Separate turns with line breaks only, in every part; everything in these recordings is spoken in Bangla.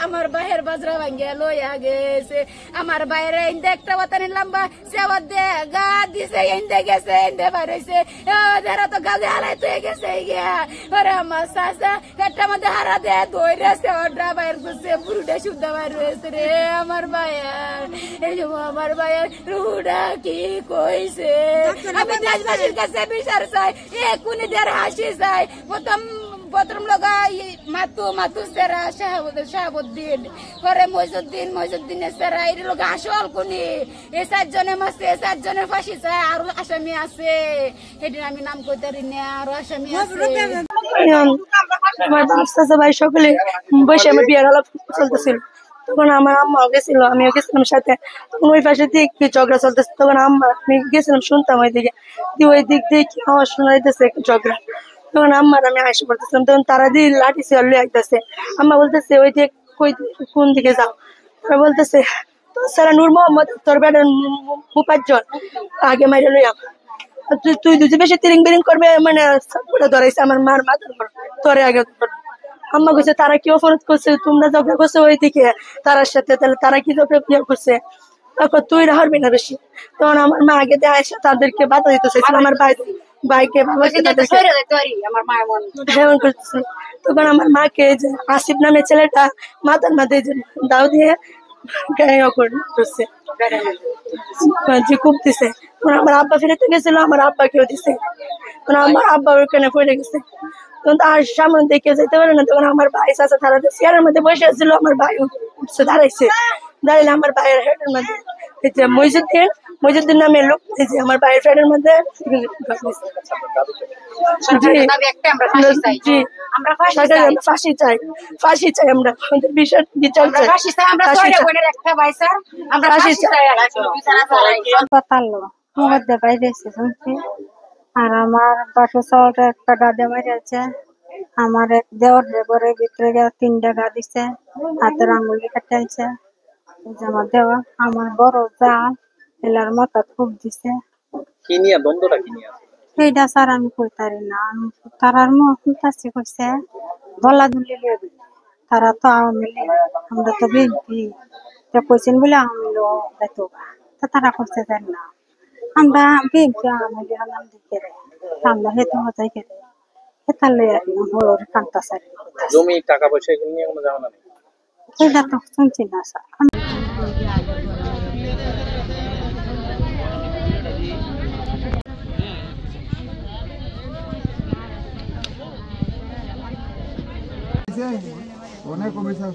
আমার বাইরের বাজরা ভাঙ্গিয়া লইয়া গেছে। আমার বাইরে ইন্দে একটা বাতানি লম্বা সেবা দে গা দিছে, ইন্দে গেছে, ইন্দে বাইরেছে, ওদের তো গাছে হালাই তুই গেছে গিয়া। ওরে আমার চাচা একটা মধ্যে হারা দে ধরেছে, ওটা বাইর করছে, পুরুটা শুদ্ধ বাইর হয়েছে রে আমার বাইর। এই যে আমার বাইর রুডা কি কইছে, আমি দেশবাসীর কাছে বিচার চাই, একুনিদের হাসি চাই। প্রথম লগা মাতু সেরা শাহাবুদ্দিন, পরে মইজুদ্দিনের সেরা এর লোক আসল কোনি, এই 4 জনে মারছে, 4 জনের ফাঁসি চায়। আরো আসামি আছে, সেদিন আমি নাম কইতে পারি না, আরো আসামি আছে।
আমার বাচ্চা ভাই সকলে বসে আমার বিয়ের আলাপ চলতেছিল, তখন আমার আম্মাও গেছিল, আমিও গেছিলাম সাথে। তখন ওই পাশে দিয়ে কি ঝগড়া চলতেছে, তখন আম্মা আমি গেছিলাম শুনতাম ওই দিকে, ওই দিক দিয়ে কি আওয়াজ শোনা যাইতেছে একটু ঝগড়া। তখন আম্মার আমি আসে পড়তেছিলাম, তখন তারা দিয়ে লাঠি চেয়ার লুয়ে আসতেছে। আম্মা বলতেছে ওই দিকে কোন দিকে যাও, তারা বলতেছে সারা নূর মোহাম্মদ তোর বেটার মুপাজ্জল আগে মাইরে লইয়া, তুই দুজি বেশি তিরিং বিরিং করবে, মানে ধরাইছে আমার মার মাথার উপর, তোরে আগে। আম্মা কইছে তারা কি অপরাধ করছে, তোমরা ঝগড়া করছো ওই দিকে তারার সাথে, তাহলে তারা কি ঝগড়া করছে, তখন তুই হারবি না বেশি। তখন আমার মা আগে দেয় তাদেরকে বাধা দিতে চাইছিল, আমার ভাইকে হেমন করতেছিল। তখন আমার মাকে যে আসিফ নামে ছেলেটা মাথার মাথায় দাও দিয়ে করছে, খুব দিছে। আমার আব্বা ফিরেতে গেছিল, আমার আব্বাকেও দিছে, আমার আব্বা ওইখানে পড়ে গেছে। তখন তার সামনে দেখে যেতে পারে না, তখন আমার ভাই চাচা তারা চেয়ারের মধ্যে বসে ছিল, আমার ভাই উঠছে দাঁড়াইছে, দাঁড়াইলে আমার ভাইয়ের হেডের মধ্যে মইজুদ্দিন নামের লোক আমার ভাইয়ের ফ্রেন্ডের মধ্যে ফাঁসি চাই, ফাঁসি চাই, আমরা বিচার
চাই। আর আমার পাশে চালটা একটা গাদে মারিয়েছে, আমার এক দেওয়ার ঘরের ভিতরে 3টা গা দিছে, হাতের আঙুলি কাটাইছে। আমার দেওয়া আমার বড় জাল এলার মাথা খুব দিছে। সেইটা স্যার আমি কইতারি না, তারার মুখে কইছে দলাদলি লেবে, তারা তো আওয়ামী লীগ, আমরা তো বিএনপি, কইছেন বলে আওয়ামী লীগ, তারা করতে চান না, আমরা বিএনপি আওয়ামী লীগ নাম দিকে আমরা হেতু মজাই খেতে হেতার লই আর হলোর কান্তা সারি
জমি টাকা পয়সা এগুলো নিয়ে কোনো জানা নেই,
এটা তো শুনছি না স্যার।
অনেক কমেছে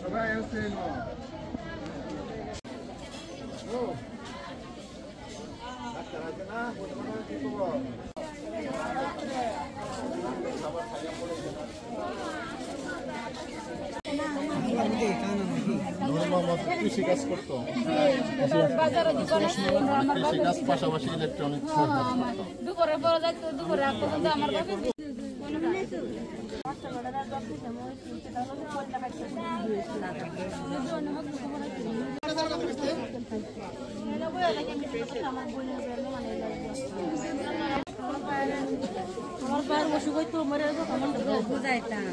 সবাই আছে কৃষি কাজ করতো, কৃষি কাজ পাশাপাশি ইলেকট্রনিক্স
দুপুরে বড় যাইতো, দুপুরে আমার পায়ের অসুখ হইতো, মরে বুঝাইতাম